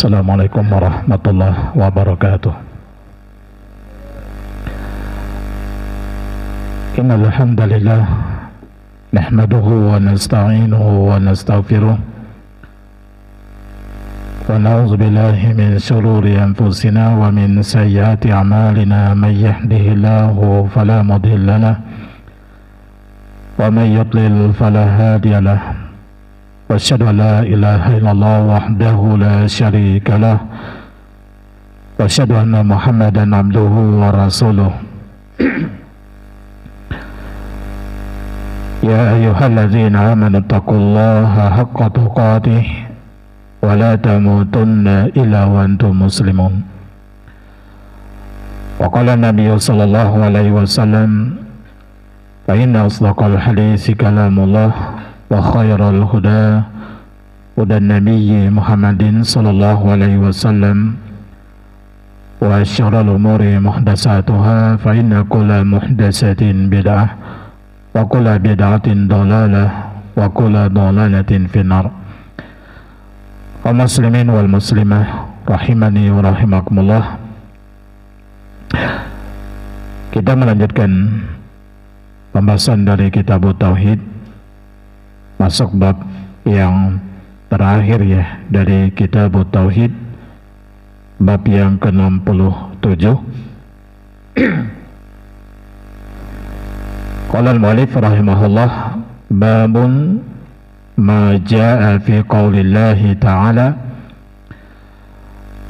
Assalamualaikum warahmatullahi wabarakatuh. Innal hamdalillah nahmaduhu wa nasta'inuhu wa nastaghfiruh wa na'udzu billahi min shururi anfusina wa min sayyiati a'malina may yahdihillahu fala mudilla lahu wa may yudlil fala hadiya lahu. وأشهد أن لا إله إلا الله وحده لا شريك له وأشهد أن محمدا عبده ورسوله يا أيها الذين آمنوا اتقوا الله حق تقاته ولا تموتن إلا وأنتم مسلمون. وقال النبي صلى الله عليه وسلم فإن أصدق الحديث كلام الله وخير الهدى هدى النبي محمد صلى الله عليه وسلم وشر الأمور محدثاتها فإن كل محدثة بدعة وكل بدعة ضلالة وكل ضلالة في النار. Muslimin wal muslimah rahimani wa rahimakumullah. Kita melanjutkan pembahasan dari kitab Tauhid, masuk bab yang terakhir ya dari kitab Tauhid, bab yang ke-67. Qala al-mu'allif rahimahullah, babun ma jaa fi qaulillahi ta'ala,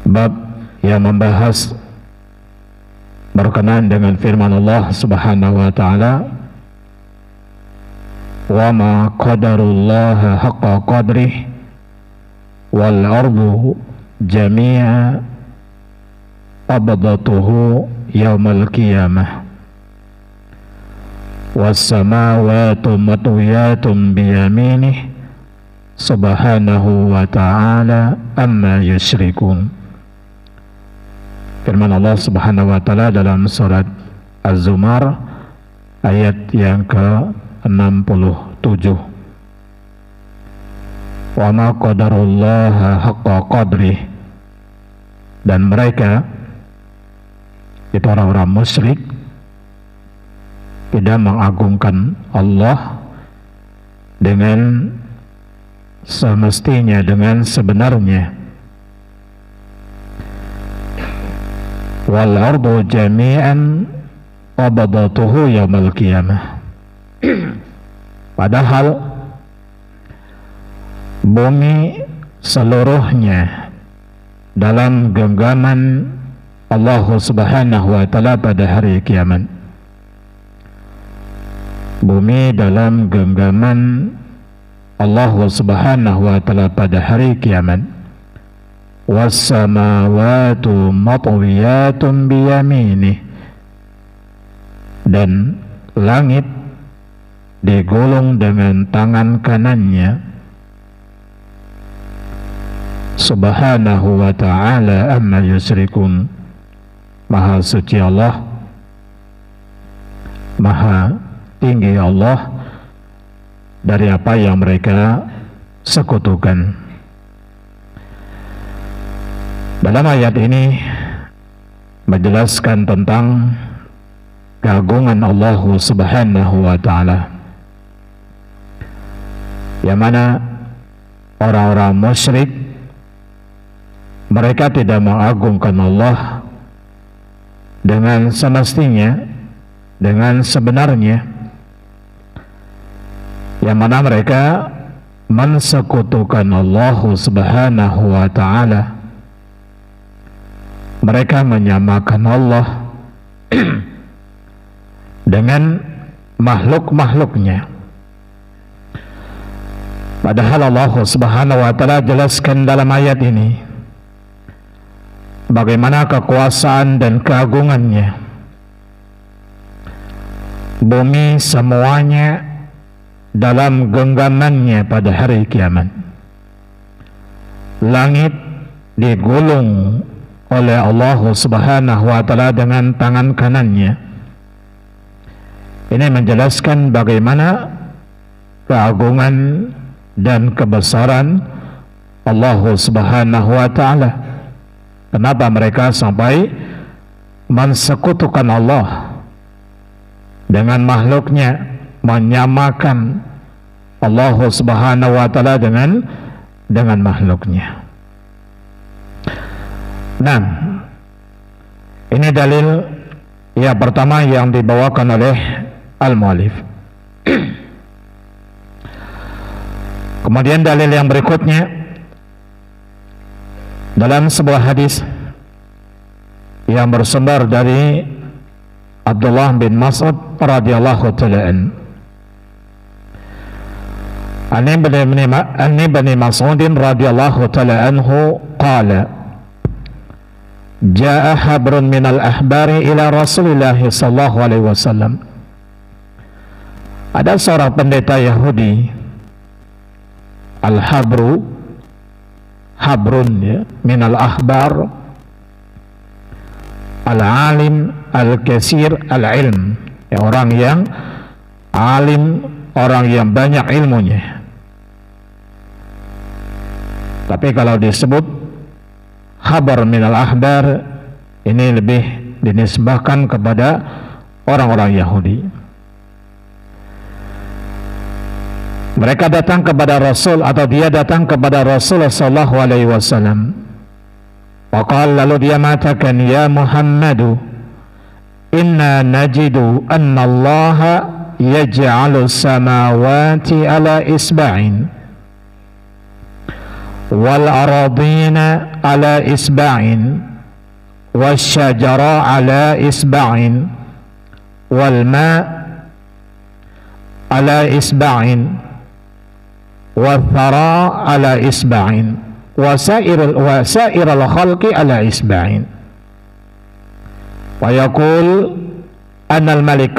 bab yang membahas berkenaan dengan firman Allah Subhanahu wa ta'ala, wa ma qadarullaha haqqa qadrih wal ardu jami'a qabdatuhu yaumal qiyamah was samawati matwiyatun biyaminih subhanahu wa ta'ala amma yusyrikun. Firman Allah Subhanahu wa ta'ala dalam surat Az-Zumar ayat yang ke-67, wa ma qadarullaha haqqa qadrih, dan mereka itu orang-orang musyrik tidak mengagungkan Allah dengan semestinya, dengan sebenarnya. Wal ardu jami'an qabdatuhu yaumal qiyamah, padahal bumi seluruhnya dalam genggaman Allah Subhanahu wa ta'ala pada hari kiamat. Bumi dalam genggaman Allah Subhanahu wa ta'ala pada hari kiamat. Was samawatu matwiyatun biyaminih, dan langit digulung dengan tangan kanannya. Subhanahu wa ta'ala amma yusyrikun, maha suci Allah, maha tinggi Allah dari apa yang mereka sekutukan. Dalam ayat ini menjelaskan tentang keagungan Allah Subhanahu wa ta'ala, yang mana orang-orang musyrik mereka tidak mengagungkan Allah dengan semestinya, dengan sebenarnya, yang mana mereka mensekutukan Allah Subhanahu wa ta'ala. Mereka menyamakan Allah dengan makhluk-makhluknya, padahal Allah Subhanahu wa ta'ala jelaskan dalam ayat ini bagaimana kekuasaan dan keagungannya. Bumi semuanya dalam genggamannya pada hari kiamat. Langit digulung oleh Allah Subhanahu wa ta'ala dengan tangan kanannya. Ini menjelaskan bagaimana keagungan dan kebesaran Allah Subhanahu wa ta'ala. Kenapa mereka sampai mensekutukan Allah dengan makhluknya, menyamakan Allah Subhanahu wa ta'ala dengan makhluknya. Nah, ini dalil yang pertama yang dibawakan oleh al-mu'allif. Kemudian dalil yang berikutnya dalam sebuah hadis yang bersumber dari Abdullah bin Mas'ud radhiyallahu ta'ala an Ibn Mas'ud radhiyallahu ta'ala anhu qala jaa habrun minal ahbari ila Rasulillah sallallahu alaihi wasallam. Ada seorang pendeta Yahudi, al-habru, habrun ya, minal ahbar, al-alim, al-kasir, al-ilm ya, orang yang alim, orang yang banyak ilmunya. Tapi kalau disebut khabar minal ahbar, ini lebih dinisbahkan kepada orang-orang Yahudi. Mereka datang kepada Rasul, atau dia datang kepada Rasulullah sallallahu alaihi wasallam. Waqala, lalu dia mengatakan, ya Muhammadu, inna najidu anna Allah yaj'alu samawati ala isba'in wal aradina ala isba'in wasyajara ala isba'in wal ma' ala isba'in wal thara ala isba'in wasairal khalqi ala isba'in wa yaqul ana al-malik.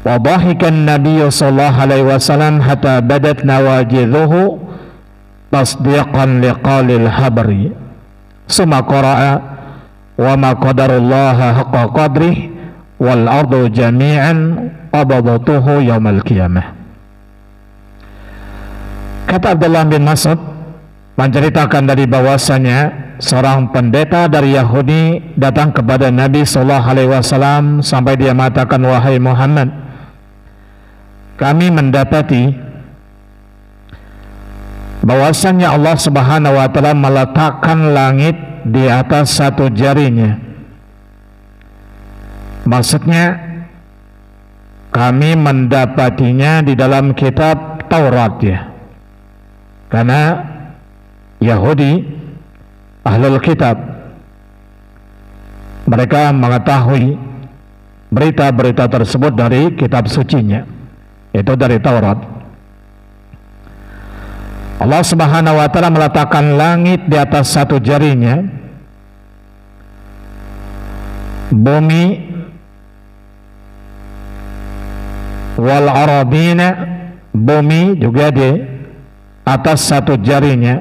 Wa dhahika an-nabiy sallallahu alaihi wasallam hatta badat nawajidhuhu tasdiqan liqalil habri. Summa qara'a wa ma qadarullaha haqqa qadrihi wal ardu jami'an qabadatuhu yaumal qiyamah. Kata Abdullah bin Mas'ud menceritakan dari bahwasanya seorang pendeta dari Yahudi datang kepada Nabi sallallahu alaihi wasallam sampai dia mengatakan, wahai Muhammad, kami mendapati bahwasannya Allah Subhanahu wa ta'ala meletakkan langit di atas satu jarinya. Maksudnya kami mendapatinya di dalam kitab Taurat ya. Karena Yahudi ahlul kitab, mereka mengetahui berita-berita tersebut dari kitab sucinya, itu dari Taurat. Allah Subhanahu wa ta'ala meletakkan langit di atas satu jarinya, bumi wal aradina, bumi juga di atas satu jarinya,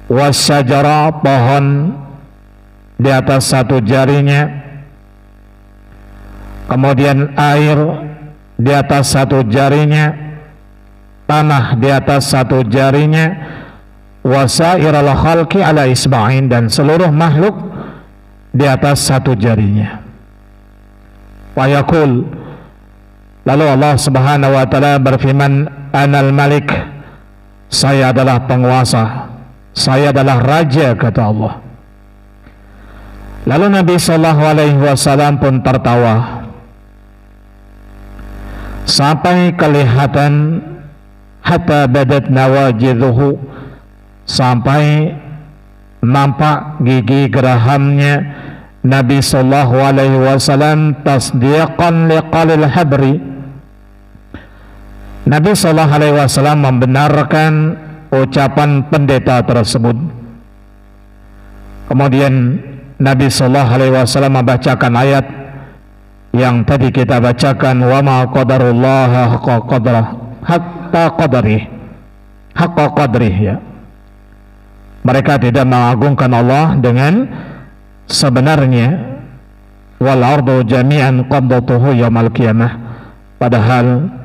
wasyajara, pohon di atas satu jarinya, kemudian air di atas satu jarinya, tanah di atas satu jarinya, wasairal khalqi ala isba'in, dan seluruh makhluk di atas satu jarinya. Wa yaqul, lalu Allah Subhanahu wa ta'ala berfirman, anal malik, saya adalah penguasa, saya adalah raja, kata Allah. Lalu Nabi sallallahu alaihi wasallam pun tertawa sampai kelihatan, hatta badat nawajidhuhu, sampai nampak gigi gerahamnya Nabi sallallahu alaihi wasallam, tasdiqan liqalil habri. Nabi sallallahu alaihi wasallam membenarkan ucapan pendeta tersebut. Kemudian Nabi sallallahu alaihi wasallam membacakan ayat yang tadi kita bacakan, wa ma qadarullaha haqqa qadrih ya. Mereka tidak mengagungkan Allah dengan sebenarnya. Wal ardu jami'an qabdatuhu yaumal qiyamah, padahal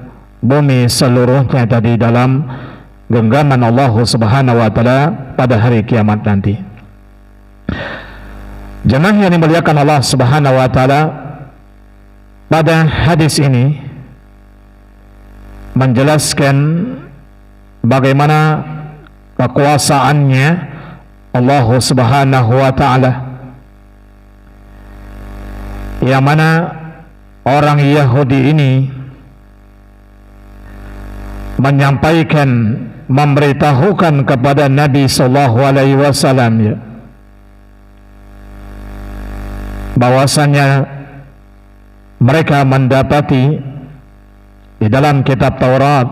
bumi seluruhnya tadi dalam genggaman Allah Subhanahu wa taala pada hari kiamat nanti. Jemaah yang dimuliakan Allah Subhanahu wa taala, pada hadis ini menjelaskan bagaimana kekuasaannya Allah Subhanahu wa taala, yang mana orang Yahudi ini menyampaikan, memberitahukan kepada Nabi sallallahu alaihi wasallam ya, bahwasanya mereka mendapati di dalam kitab Taurat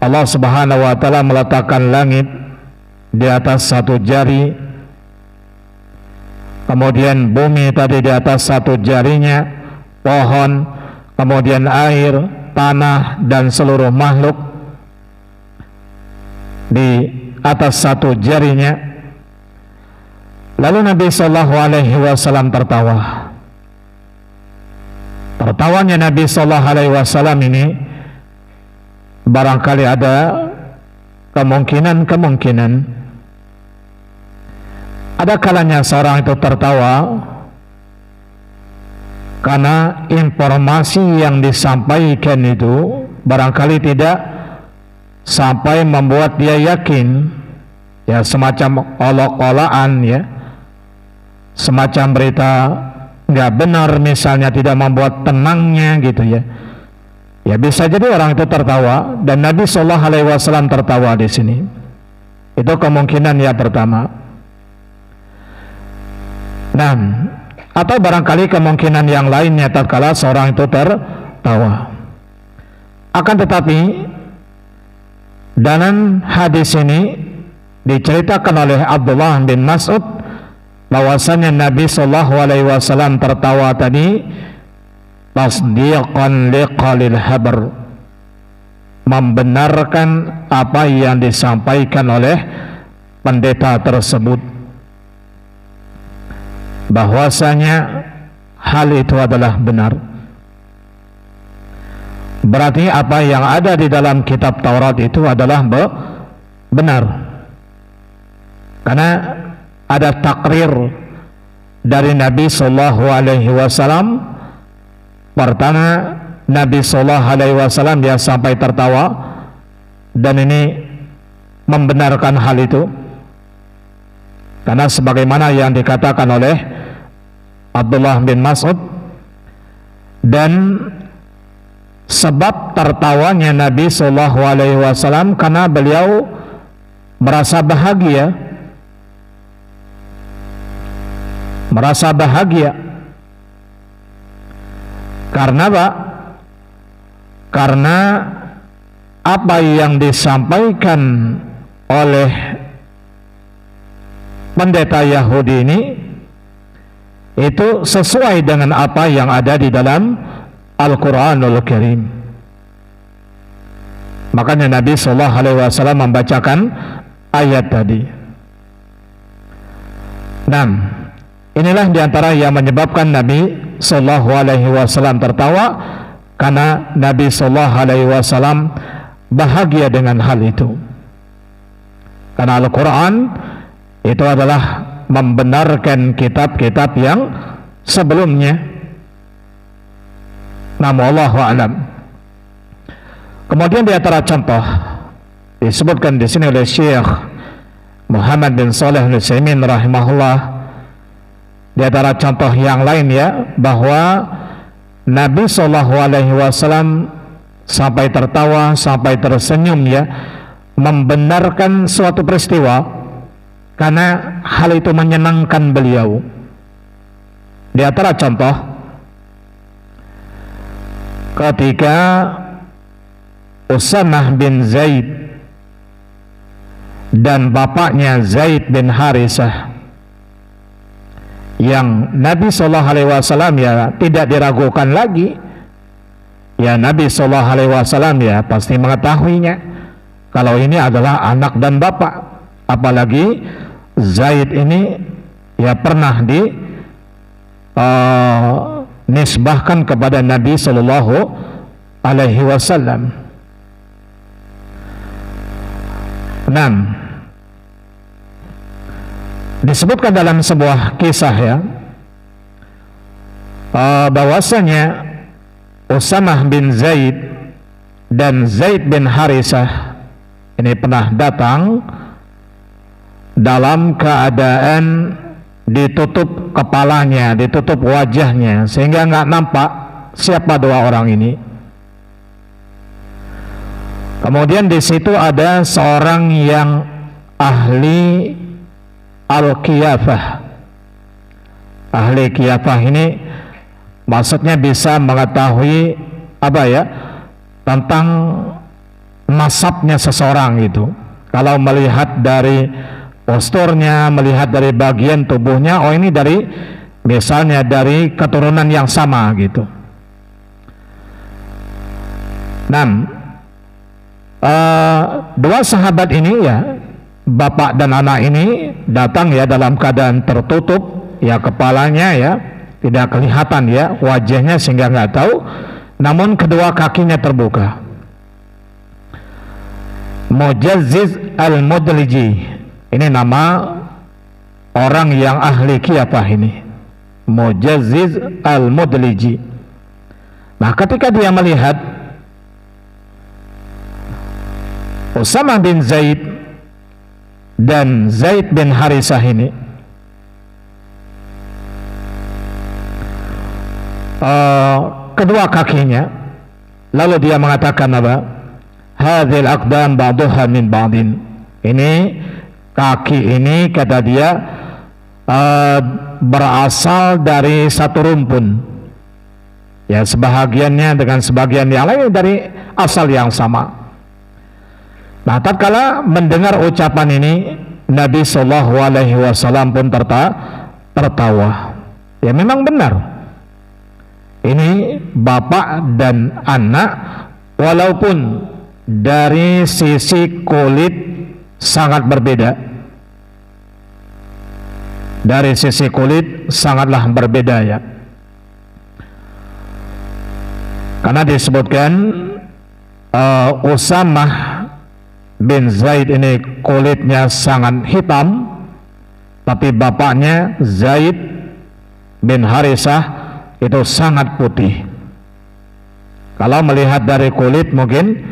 Allah Subhanahu wa taala meletakkan langit di atas satu jari, kemudian bumi tadi di atas satu jarinya, pohon, kemudian air, tanah dan seluruh makhluk di atas satu jarinya. Lalu Nabi sallallahu alaihi wasallam tertawa. Tertawanya Nabi sallallahu alaihi wasallam ini barangkali ada kemungkinan ada kalanya seorang itu tertawa karena informasi yang disampaikan itu barangkali tidak sampai membuat dia yakin, ya, semacam olok-olokan, ya, semacam berita nggak benar misalnya, tidak membuat tenangnya gitu ya. Ya bisa jadi orang itu tertawa dan Nabi sallallahu alaihi wasallam tertawa di sini. Itu kemungkinan yang pertama. Nah, atau barangkali kemungkinan yang lainnya tatkala seorang itu tertawa. Akan tetapi dalam hadis ini diceritakan oleh Abdullah bin Mas'ud bahwasanya Nabi sallallahu alaihi wasallam tertawa tadi tasdiqan liqalil habar, membenarkan apa yang disampaikan oleh pendeta tersebut, bahwasanya hal itu adalah benar. Berarti apa yang ada di dalam kitab Taurat itu adalah benar, karena ada takrir dari Nabi sallallahu alaihi wasallam. Pertama, Nabi sallallahu alaihi wasallam dia sampai tertawa dan ini membenarkan hal itu, karena sebagaimana yang dikatakan oleh Abdullah bin Mas'ud. Dan sebab tertawanya Nabi sallallahu alaihi wasallam karena beliau merasa bahagia, karena apa? Karena apa yang disampaikan oleh pendeta Yahudi ini itu sesuai dengan apa yang ada di dalam Al-Quranul Karim. Makanya Nabi sallallahu alaihi wasallam membacakan ayat tadi. Nah, inilah diantara yang menyebabkan Nabi sallallahu alaihi wasallam tertawa, karena Nabi sallallahu alaihi wasallam bahagia dengan hal itu. Karena Al-Quran itu adalah membenarkan kitab-kitab yang sebelumnya. Namun Allahu a'lam. Kemudian di antara contoh disebutkan di sini oleh Syekh Muhammad bin Shalih Al-Utsaimin rahimahullah, di antara contoh yang lain ya, bahwa Nabi sallallahu alaihi wasallam sampai tertawa, sampai tersenyum ya, membenarkan suatu peristiwa karena hal itu menyenangkan beliau. Di antara contoh, ketika Usamah bin Zaid dan bapaknya Zaid bin Harisah, yang Nabi sallallahu alaihi wasallam ya tidak diragukan lagi, ya Nabi sallallahu alaihi wasallam ya pasti mengetahuinya kalau ini adalah anak dan bapak. Apalagi Zaid ini ya pernah nisbahkan kepada Nabi sallallahu alaihi wasallam. Disebutkan dalam sebuah kisah ya, bahwasanya Usamah bin Zaid dan Zaid bin Harisah ini pernah datang dalam keadaan ditutup kepalanya, ditutup wajahnya, sehingga nggak nampak siapa dua orang ini. Kemudian di situ ada seorang yang ahli al-qiyafah. Ahli qiyafah ini maksudnya bisa mengetahui tentang nasabnya seseorang itu. Kalau melihat dari posturnya, melihat dari bagian tubuhnya, oh ini dari misalnya dari keturunan yang sama gitu. Dua sahabat ini ya, bapak dan anak ini datang ya dalam keadaan tertutup ya, kepalanya ya tidak kelihatan ya wajahnya sehingga nggak tahu, namun kedua kakinya terbuka. Mujazziz al-Mudliji, ini nama orang yang ahli qiyafah ini, Mujazziz al-Mudliji. Nah, ketika dia melihat Usamah bin Zaid dan Zaid bin Harisah ini, kedua kakinya, lalu dia mengatakan apa? Hadhil aqdam ba'duha min ba'din. Ini kaki ini, kata dia, berasal dari satu rumpun. Ya, sebahagiannya dengan sebagian yang lain dari asal yang sama. Nah, tatkala mendengar ucapan ini, Nabi Shallallahu Alaihi Wasallam pun tertawa. Ya, memang benar. Ini bapak dan anak, walaupun dari sisi kulit sangat berbeda. Dari sisi kulit sangatlah berbeda ya. Karena disebutkan Usamah bin Zaid ini kulitnya sangat hitam, tapi bapaknya Zaid bin Harisah itu sangat putih. Kalau melihat dari kulit mungkin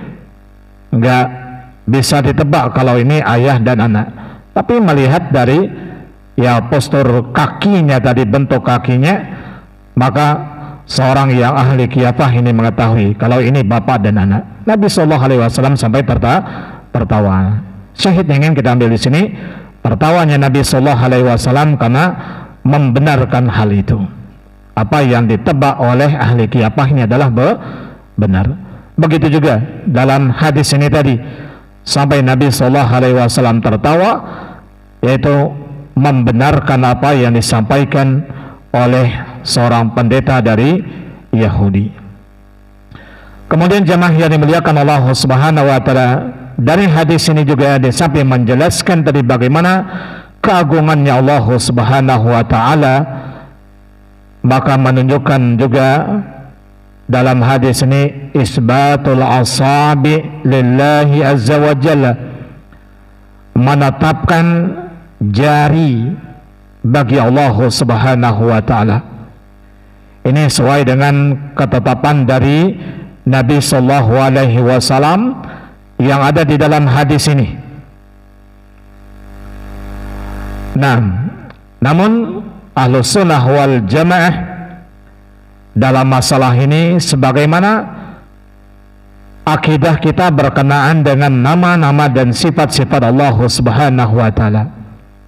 nggak bisa ditebak kalau ini ayah dan anak, tapi melihat dari ya postur kakinya tadi, bentuk kakinya, maka seorang yang ahli qiyafah ini mengetahui kalau ini bapak dan anak. Nabi Shallallahu Alaihi Wasallam sampai tertawa. Syahid yang ingin kita ambil di sini, tertawanya Nabi Shallallahu Alaihi Wasallam karena membenarkan hal itu. Apa yang ditebak oleh ahli qiyafah ini adalah benar. Begitu juga dalam hadis ini tadi, sampai Nabi Shallallahu Alaihi Wasallam tertawa, yaitu membenarkan apa yang disampaikan oleh seorang pendeta dari Yahudi. Kemudian jemaah yang dimuliakan Allah Subhanahu wa taala, dari hadis ini juga sampai menjelaskan tadi bagaimana keagungannya Allah Subhanahu wa taala, maka menunjukkan juga dalam hadis ini isbatul asabi lillahi azza wa jalla, menetapkan jari bagi Allah Subhanahu wa taala. Ini sesuai dengan ketetapan dari Nabi sallallahu alaihi wasallam yang ada di dalam hadis ini. Nah, namun Ahlus Sunnah wal Jamaah dalam masalah ini, sebagaimana akidah kita berkenaan dengan nama-nama dan sifat-sifat Allah Subhanahu wa taala,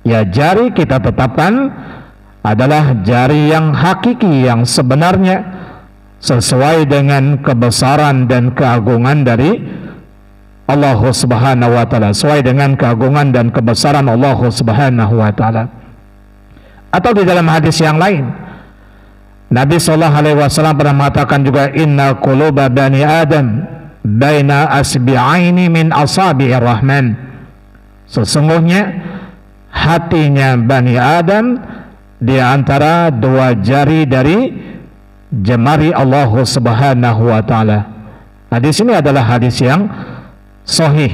ya jari kita tetapkan adalah jari yang hakiki, yang sebenarnya sesuai dengan kebesaran dan keagungan dari Allah Subhanahu wa taala, sesuai dengan keagungan dan kebesaran Allah Subhanahu wa taala. Atau di dalam hadis yang lain, Nabi sallallahu alaihi wasallam pernah mengatakan juga, inna quluba bani Adam baina asbi'aini min asabi'ir rahman. Sesungguhnya hatinya Bani Adam di antara dua jari dari jemari Allah Subhanahu wa taala. Hadis ini adalah hadis yang sahih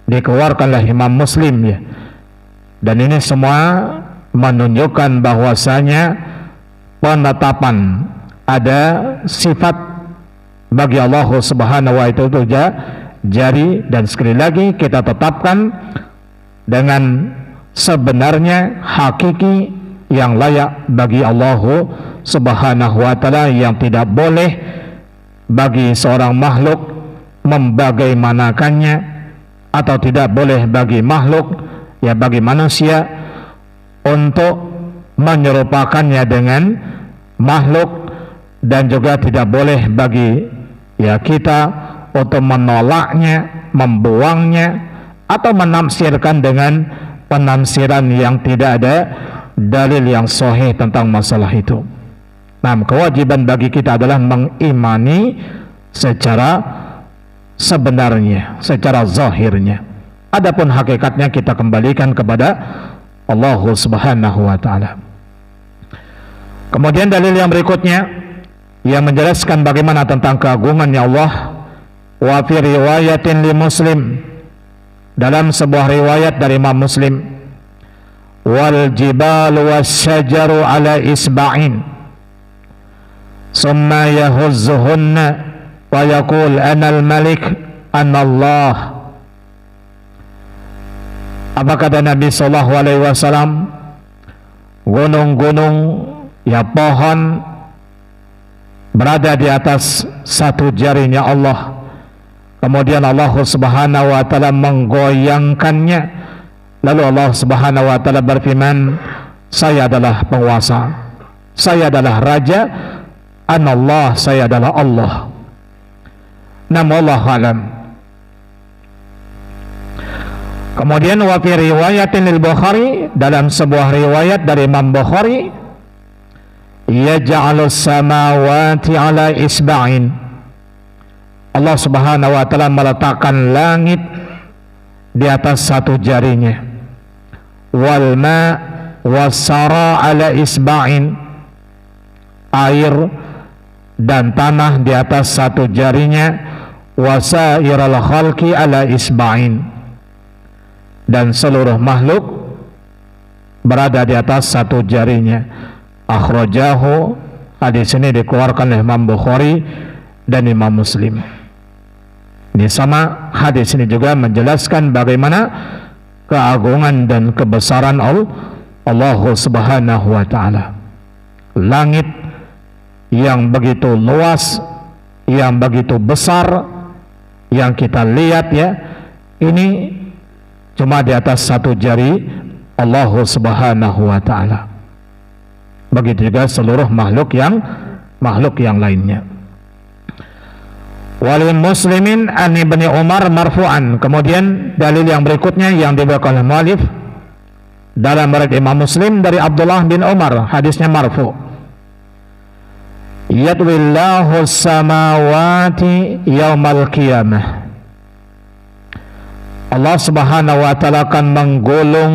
dikeluarkan oleh Imam Muslim ya. Dan ini semua menunjukkan bahwasanya penetapan ada sifat bagi Allah Subhanahu wa ta'ala jari, dan sekali lagi kita tetapkan dengan sebenarnya hakiki yang layak bagi Allah Subhanahu wa ta'ala, yang tidak boleh bagi seorang makhluk membagaimanakannya, atau tidak boleh bagi makhluk ya, bagi manusia untuk menyerupakannya dengan makhluk, dan juga tidak boleh bagi ya kita untuk menolaknya, membuangnya, atau menafsirkan dengan penafsiran yang tidak ada dalil yang sahih tentang masalah itu. Nah, kewajiban bagi kita adalah mengimani secara sebenarnya, secara zahirnya. Adapun hakikatnya kita kembalikan kepada Allah Subhanahu wa ta'ala. Kemudian dalil yang berikutnya yang menjelaskan bagaimana tentang keagungannya Allah. Wa fi riwayatin li Muslim, dalam sebuah riwayat dari Imam Muslim, wal jibalu wasyajaru ala isba'in summa yahuzzuhunna wa yaqul anal malik anallah. Apa kata Nabi sallallahu alaihi wasallam? Gunung-gunung ya, pohon berada di atas satu jarinya Allah. Kemudian Allah Subhanahu wa ta'ala menggoyangkannya. Lalu Allah Subhanahu wa ta'ala berfirman, saya adalah penguasa, saya adalah raja, anallah, saya adalah Allah. Nama Allah alam. Kemudian wa fi riwayatin lil Bukhari, dalam sebuah riwayat dari Imam Bukhari, yaj'alus samawati ala isba'in, Allah Subhanahu wa ta'ala meletakkan langit di atas satu jarinya, wal ma wasara ala isba'in, air dan tanah di atas satu jarinya, wasairal khalqi ala isba'in, dan seluruh makhluk berada di atas satu jarinya. Akhrajahu, hadis ini dikeluarkan oleh Imam Bukhari dan Imam Muslim. Ini sama, hadis ini juga menjelaskan bagaimana keagungan dan kebesaran Allah Subhanahu wa ta'ala. Langit yang begitu luas, yang begitu besar, yang kita lihat ya, ini cuma di atas satu jari Allah Subhanahu wa ta'ala. Begitu juga seluruh makhluk yang lainnya. Walil Muslimin an Ibni Umar marfu'an. Kemudian dalil yang berikutnya yang dibawakan oleh muallif dalam riwayat Imam Muslim dari Abdullah bin Umar, hadisnya marfu'. Yatwillahu samawati yaumal qiyamah. Allah Subhanahu wa ta'ala akan menggulung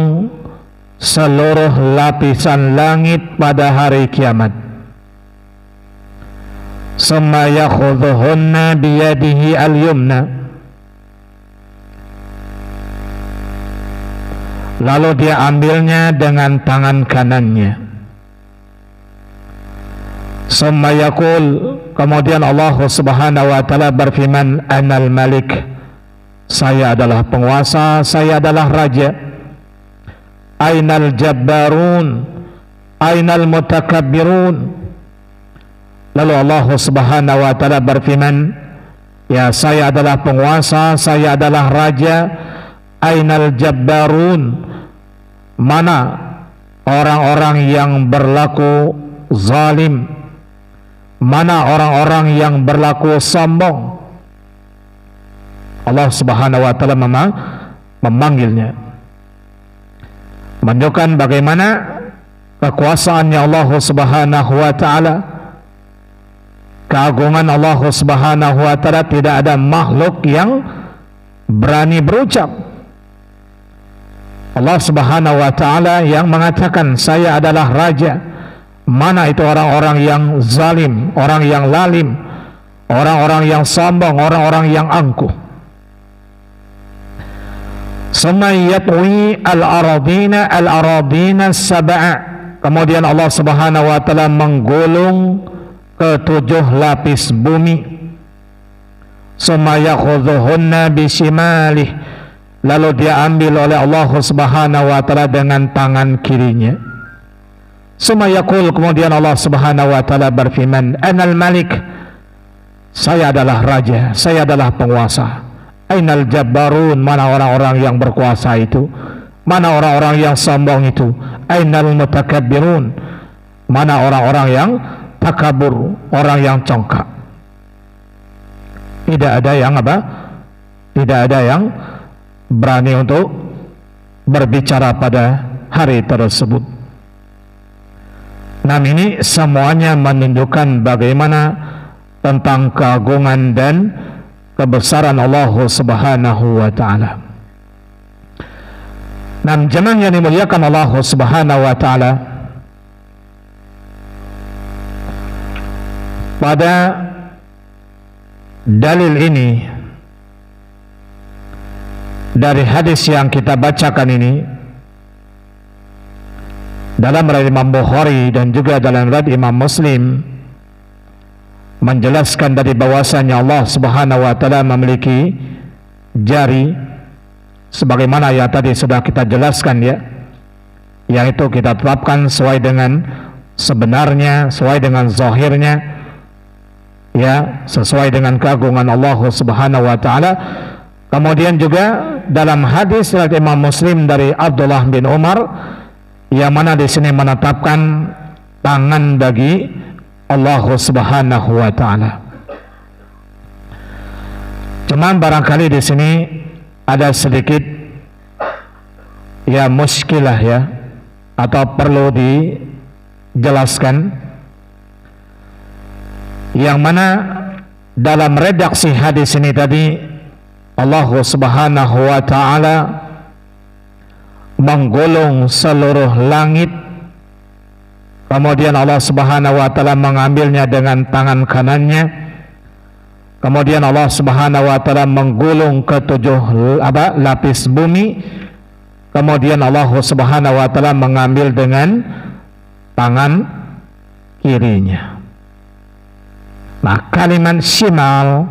seluruh lapisan langit pada hari kiamat. Summa yakhudhuhunna biyadihi al-yumna, lalu dia ambilnya dengan tangan kanannya. Summa yaqul, kemudian Allah Subhanahu wa ta'ala berfirman, anal malik, saya adalah penguasa, saya adalah raja. Ainal jabbarun, ainal mutakabbirun. Lalu Allah Subhanahu wa ta'ala berfirman, ya, saya adalah penguasa, saya adalah raja. Ainal jabbarun, mana orang-orang yang berlaku zalim, mana orang-orang yang berlaku sombong. Allah Subhanahu wa ta'ala memanggilnya, menunjukkan bagaimana kekuasaannya Allah Subhanahu wa ta'ala, keagungan Allah Subhanahu wa ta'ala. Tidak ada makhluk yang berani berucap. Allah Subhanahu wa ta'ala yang mengatakan, saya adalah raja. Mana itu orang-orang yang zalim, orang yang lalim, orang-orang yang sombong, orang-orang yang angkuh. Summa yatwi al-aradina sab'a. Kemudian Allah Subhanahu wa taala menggulung ke 7 lapis bumi. Summa yakhudhuhunna bishimalih. Lalu dia ambil oleh Allah Subhanahu wa taala dengan tangan kirinya. Summa yaqul, kemudian Allah Subhanahu wa taala berfirman, Anal Malik, saya adalah raja, saya adalah penguasa. Ainal jabbarun, mana orang-orang yang berkuasa itu? Mana orang-orang yang sombong itu? Ainal mutakabbirun, mana orang-orang yang takabur, orang yang congkak. Tidak ada yang apa? Tidak ada yang berani untuk berbicara pada hari tersebut. Nah, ini semuanya menunjukkan bagaimana tentang keagungan dan kebesaran Allah Subhanahu wa taala. Nah, jemaah yang dimuliakan Allah Subhanahu wa taala, pada dalil ini dari hadis yang kita bacakan ini dalam riwayat Imam Bukhari dan juga dalam riwayat Imam Muslim menjelaskan dari bahwasanya Allah Subhanahu wa taala memiliki jari sebagaimana yang tadi sudah kita jelaskan ya, yang itu kita tetapkan sesuai dengan sebenarnya, sesuai dengan zahirnya ya, sesuai dengan keagungan Allah Subhanahu wa taala. Kemudian juga dalam hadis riwayat Imam Muslim dari Abdullah bin Umar yang mana di sini menetapkan tangan bagi Allah Subhanahu wa taala. Cuman barangkali di sini ada sedikit ya muskilah ya, atau perlu dijelaskan, yang mana dalam redaksi hadis ini tadi Allah Subhanahu wa taala menggulung seluruh langit, kemudian Allah Subhanahu wa taala mengambilnya dengan tangan kanannya, kemudian Allah Subhanahu wa taala menggulung ke 7 lapis bumi, kemudian Allah Subhanahu wa taala mengambil dengan tangan kirinya. Nah, kalimat shimal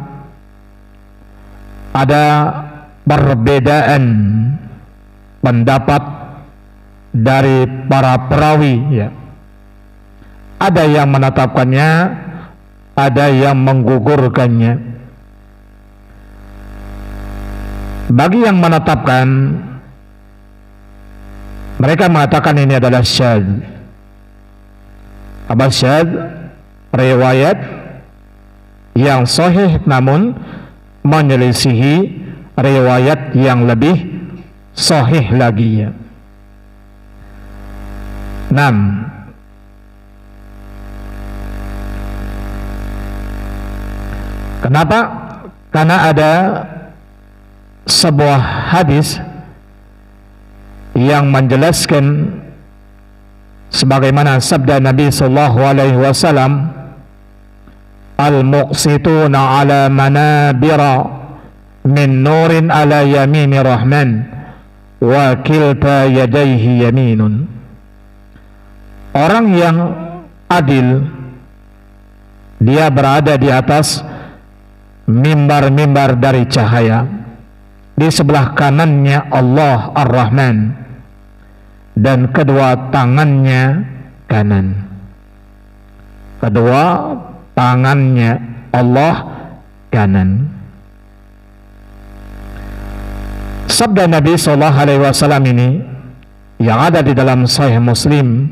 ada perbedaan pendapat dari para perawi ya. Ada yang menetapkannya, ada yang menggugurkannya. Bagi yang menetapkan, mereka mengatakan ini adalah syadz. Apa syadz? Riwayat yang sahih namun menyelisihi riwayat yang lebih sahih lagi ya. 6. Kenapa? Karena ada sebuah hadis yang menjelaskan sebagaimana sabda Nabi sallallahu alaihi wasallam, al-muqsituna ala manabira min nurin ala yamini rahman wa kilta yadayhi yaminun. Orang yang adil, dia berada di atas mimbar-mimbar dari cahaya, di sebelah kanannya Allah Ar-Rahman dan kedua tangannya kanan. Kedua tangannya Allah kanan. Sabda Nabi sallallahu alaihi wasallam ini yang ada di dalam Sahih Muslim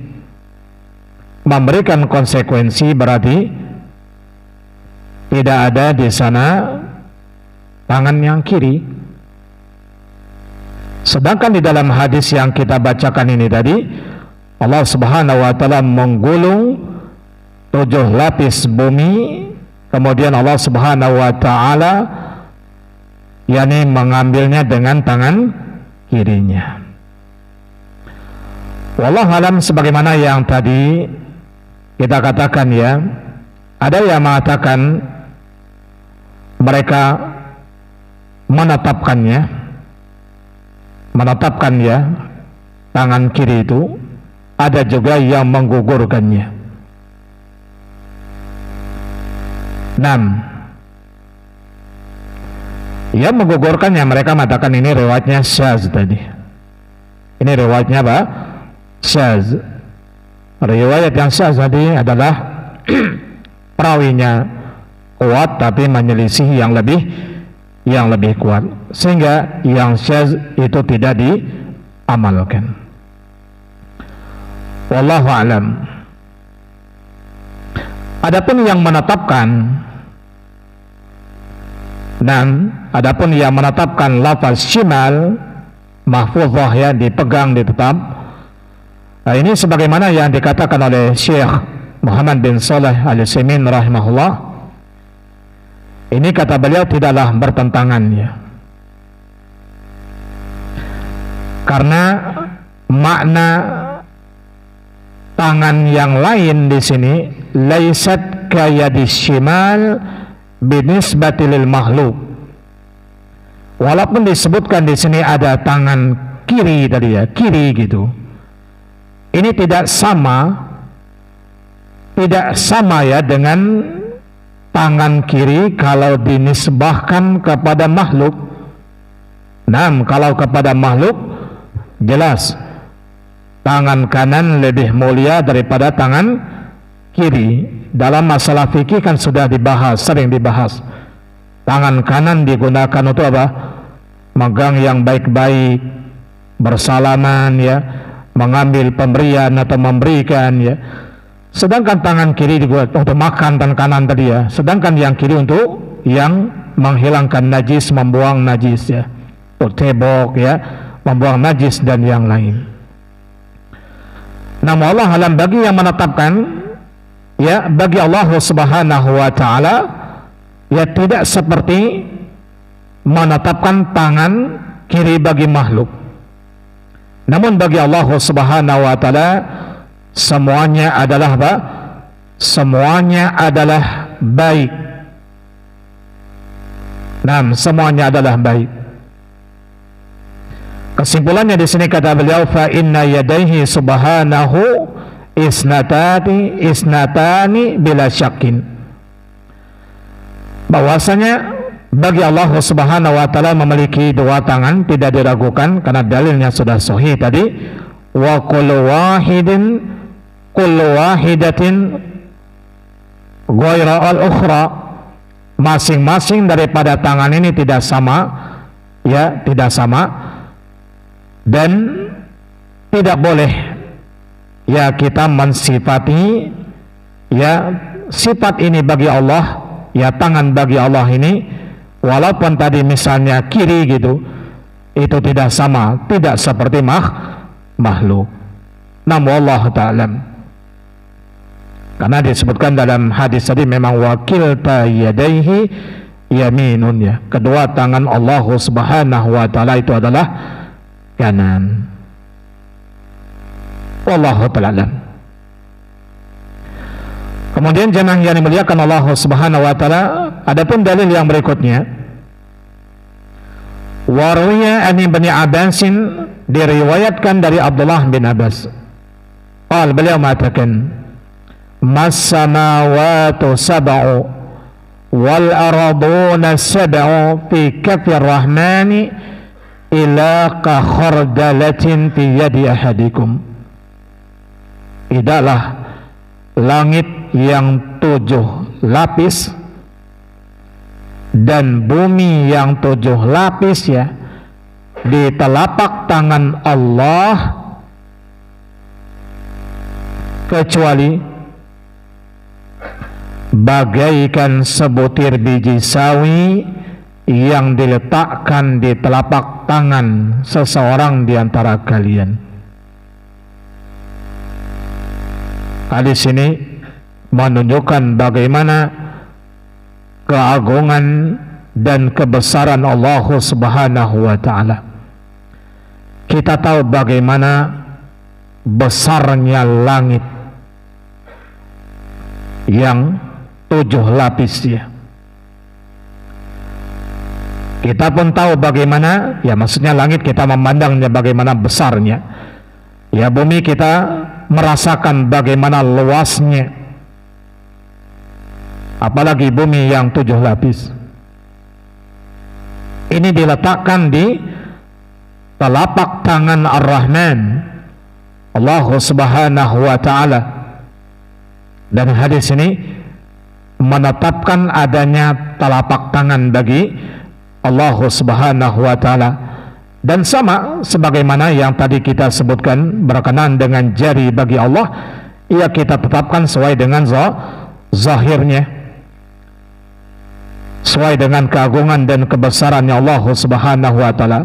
memberikan konsekuensi, berarti tidak ada di sana tangan yang kiri. Sedangkan di dalam hadis yang kita bacakan ini tadi, Allah Subhanahu wa taala menggulung 7 lapis bumi, kemudian Allah Subhanahu wa taala yakni mengambilnya dengan tangan kirinya. Wallahu alam, sebagaimana yang tadi kita katakan ya, ada yang mengatakan mereka menetapkannya menetapkan ya tangan kiri itu, ada juga yang menggugurkannya. 6. Yang menggugurkannya mereka mengatakan ini riwayatnya syaz tadi. Ini riwayatnya apa? Syaz. Riwayat yang syaz tadi adalah perawinya kuat tapi menyelisih yang lebih kuat, sehingga yang syaz itu tidak diamalkan. Wallahu a'lam. Adapun yang menetapkan lafaz shimal mahfuzah ya, dipegang, ditetap. Nah, ini sebagaimana yang dikatakan oleh Syekh Muhammad bin Shalih Al-Utsaimin rahimahullah. Ini kata beliau tidaklah bertentangan ya. Karena makna tangan yang lain di sini laisat kayadis shimal binisbati lil makhluk. Walaupun disebutkan di sini ada tangan kiri tadi ya, kiri gitu. Ini tidak sama ya dengan tangan kiri kalau dinisbahkan kepada makhluk. Kalau kepada makhluk jelas tangan kanan lebih mulia daripada tangan kiri. Dalam masalah fikih kan sudah dibahas, sering dibahas. Tangan kanan digunakan untuk apa? Megang yang baik-baik, bersalaman ya, mengambil pemberian atau memberikan ya. Sedangkan tangan kiri digunakan untuk makan, tangan kanan tadi ya. Sedangkan yang kiri untuk yang menghilangkan najis, membuang najis ya. Untuk cebok ya, membuang najis dan yang lain. Namun Allah alam bagi yang menetapkan ya, bagi Allah Subhanahu wa taala ya tidak seperti menetapkan tangan kiri bagi makhluk. Namun bagi Allah Subhanahu wa taala semuanya adalah apa? Semuanya adalah baik. Semuanya adalah baik. Kesimpulannya di sini kata beliau, fa inna yadaihi subhanahu isnatani bila syakin. Bahwasanya bagi Allah Subhanahu wa taala memiliki dua tangan, tidak diragukan karena dalilnya sudah sahih tadi. Wa kullu wahidatin ghaira al-ukhra. Masing-masing daripada tangan ini tidak sama ya, tidak sama, dan tidak boleh ya kita mensifati ya sifat ini bagi Allah ya, tangan bagi Allah ini walaupun tadi misalnya kiri gitu, itu tidak sama, tidak seperti makhluk. Namun Allah ta'ala, karena disebutkan dalam hadis tadi memang wakilta yadaihi yaminun ya, kedua tangan Allah Subhanahu wa ta'ala itu adalah kanan. Wallahu ta'ala. Kemudian jemaah yang dimuliakan Allah Subhanahu wa taala, adapun dalil yang berikutnya, warwiya an Ibnu Abbasin, diriwayatkan dari Abdullah bin Abbas. Beliau mengatakan, mas-samawatu sab'u wal arduna sab'u fi kafir rahmani ila ka khardalatin fi yadi ahadikum. Tidaklah langit yang 7 lapis dan bumi yang 7 lapis ya di telapak tangan Allah, kecuali bagaikan sebutir biji sawi yang diletakkan di telapak tangan seseorang di antara kalian. Hadis ini menunjukkan bagaimana keagungan dan kebesaran Allah Subhanahu wa taala. Kita tahu bagaimana besarnya langit yang 7 lapis ya. Kita pun tahu bagaimana, ya maksudnya langit kita memandangnya bagaimana besarnya. Ya bumi kita merasakan bagaimana luasnya. Apalagi bumi yang 7 lapis. Ini diletakkan di telapak tangan Ar-Rahman, Allah Subhanahu wa ta'ala. Dan hadis ini menetapkan adanya telapak tangan bagi Allah Subhanahu wa ta'ala. Dan sama sebagaimana yang tadi kita sebutkan berkenaan dengan jari bagi Allah, ya kita tetapkan sesuai dengan zahirnya, sesuai dengan keagungan dan kebesarannya Allah Subhanahu wa ta'ala,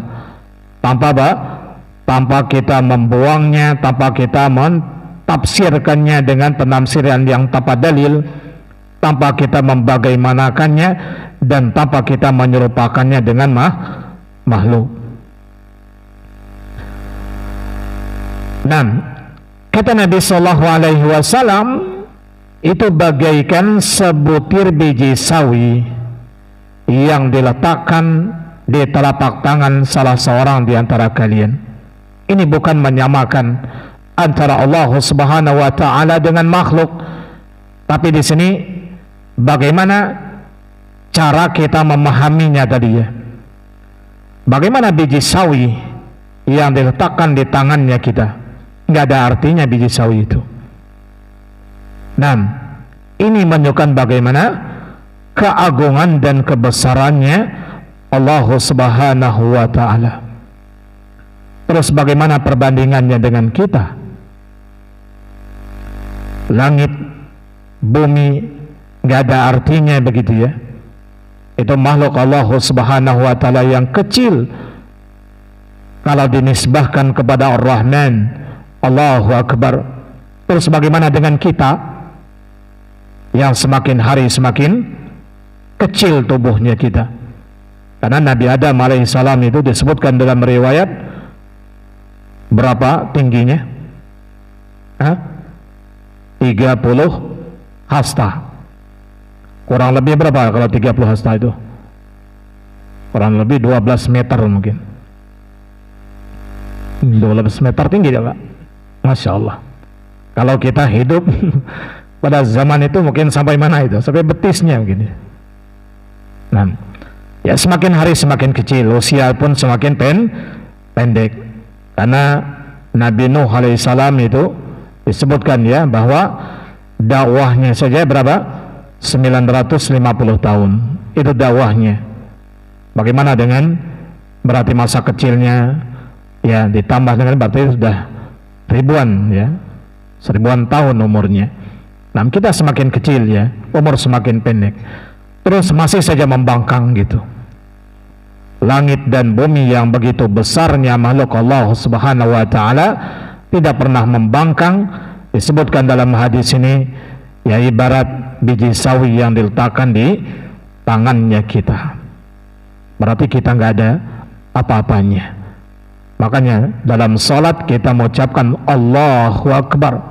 tanpa kita membuangnya, tanpa kita mentafsirkannya dengan penafsiran yang tanpa dalil, tanpa kita membagaimanakannya, dan tanpa kita menyerupakannya dengan makhluk. Nah, kata Nabi sallallahu alaihi wasallam, itu bagaikan sebutir biji sawi yang diletakkan di telapak tangan salah seorang di antara kalian. Ini bukan menyamakan antara Allah Subhanahu wa ta'ala dengan makhluk, tapi di sini bagaimana cara kita memahaminya tadi ya. Bagaimana biji sawi yang diletakkan di tangannya kita, nggak ada artinya biji sawi itu. Nah, ini menunjukkan bagaimana keagungan dan kebesarannya Allah Subhanahu wa ta'ala. Terus bagaimana perbandingannya dengan kita? Langit, bumi, nggak ada artinya begitu ya. Itu makhluk Allah Subhanahu wa ta'ala yang kecil kalau dinisbahkan kepada Ar-Rahman. Allahu Akbar. Terus bagaimana dengan kita yang semakin hari semakin kecil tubuhnya kita? Karena Nabi Adam alaihissalam itu disebutkan dalam riwayat berapa tingginya? 30 hasta. Kurang lebih berapa kalau 30 hasta itu? Kurang lebih 12 meter mungkin. 12 meter tinggi ya Pak? Masya Allah. Kalau kita hidup pada zaman itu mungkin sampai mana itu? Sampai betisnya mungkin. Nah, ya semakin hari semakin kecil, usia pun semakin pendek. Karena Nabi Nuh alaihissalam itu disebutkan ya bahwa dakwahnya saja berapa? 950 tahun. Itu dakwahnya. Bagaimana dengan berarti masa kecilnya ya ditambah dengan berarti sudah ribuan ya, 1000-an tahun umurnya. Nah, kita semakin kecil ya, umur semakin pendek. Terus masih saja membangkang gitu. Langit dan bumi yang begitu besarnya makhluk Allah Subhanahu wa ta'ala tidak pernah membangkang. Disebutkan dalam hadis ini ya ibarat biji sawi yang diletakkan di tangannya kita. Berarti kita nggak ada apa-apanya. Makanya dalam salat kita mengucapkan Allahu Akbar.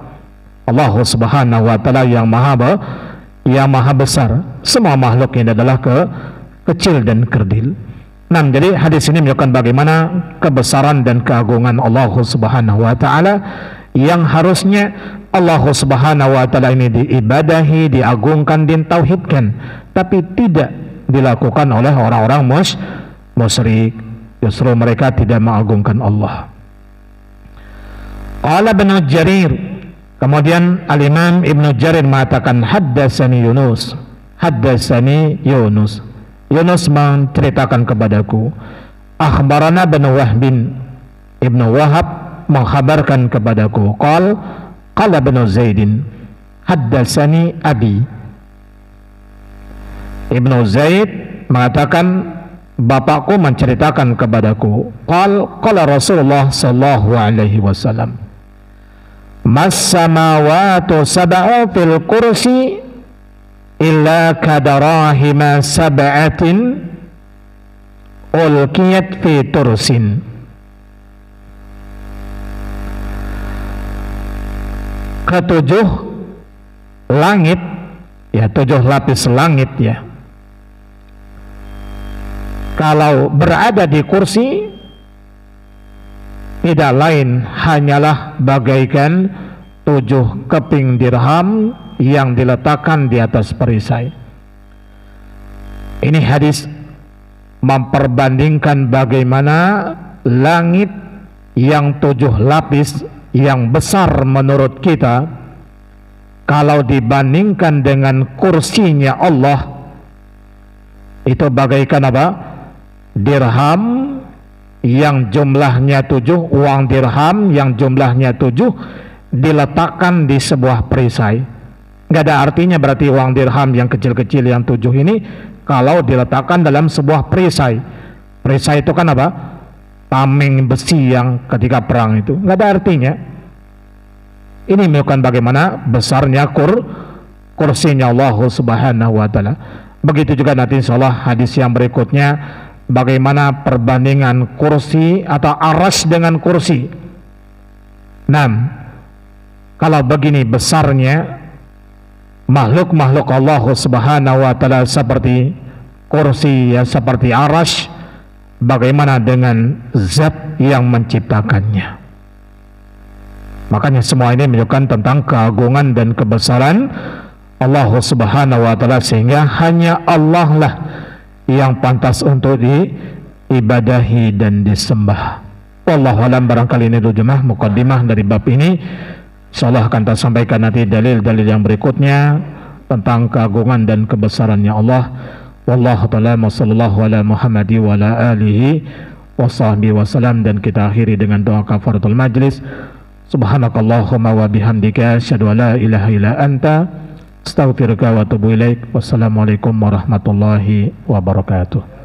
Allah Subhanahu wa ta'ala yang maha besar. Semua makhluk ini adalah kecil dan kerdil. Nah, jadi hadis ini menunjukkan bagaimana kebesaran dan keagungan Allah Subhanahu wa ta'ala, yang harusnya Allah Subhanahu wa ta'ala ini diibadahi, diagungkan, ditauhidkan, tapi tidak dilakukan oleh orang-orang musyrik. Justru mereka tidak mengagungkan Allah. Qala Ibnu Jarir, kemudian Al-Imam Ibnu Jarir mengatakan haddatsani Yunus. Yunus menceritakan kepadaku. Akhbarana Ibnu Wahbin, Ibnu Wahab mengkhabarkan kepadaku. Qala Ibnu Zaidin haddatsani abi. Ibnu Zaid mengatakan bapakku menceritakan kepadaku. Qala Rasulullah sallallahu alaihi wasallam, mas samawatu sab'u fil kursi illa kadarahima sab'atin ulqiyat fi tursin. Ketujuh langit ya, 7 lapis langit ya, kalau berada di kursi tidak lain hanyalah bagaikan 7 keping dirham yang diletakkan di atas perisai. Ini hadis memperbandingkan bagaimana langit yang 7 lapis yang besar menurut kita kalau dibandingkan dengan kursinya Allah itu bagaikan apa? Dirham yang jumlahnya 7, uang dirham yang jumlahnya 7 diletakkan di sebuah perisai. Nggak ada artinya berarti uang dirham yang kecil-kecil yang 7 ini kalau diletakkan dalam sebuah perisai. Perisai itu kan apa? Tameng besi yang ketika perang itu. Nggak ada artinya. Ini menunjukkan bagaimana besarnya kursinya Allah Subhanahu wa ta'ala. Begitu juga nanti insyaallah hadis yang berikutnya bagaimana perbandingan kursi atau aras dengan kursi. Nah, kalau begini besarnya makhluk-makhluk Allah Subhanahu wa ta'ala seperti kursi ya seperti aras, bagaimana dengan zat yang menciptakannya. Makanya semua ini menunjukkan tentang keagungan dan kebesaran Allah Subhanahu wa ta'ala, sehingga hanya Allah lah yang pantas untuk diibadahi dan disembah. Wallahu alam. Barangkali ini dulu jemaah mukaddimah dari bab ini. Insyaallah akan kita sampaikan nanti dalil-dalil yang berikutnya tentang keagungan dan kebesarannya Allah. Wallahu ta'ala wa sallallahu ala Muhammadi wa ala alihi wa sahbihi wasallam. Dan kita akhiri dengan doa kafaratul majlis. Subhanakallahumma wa bihamdika asyhadu an la ilaha illa anta astaghfiruka wa atubu ilaik. Wassalamualaikum warahmatullahi wabarakatuh.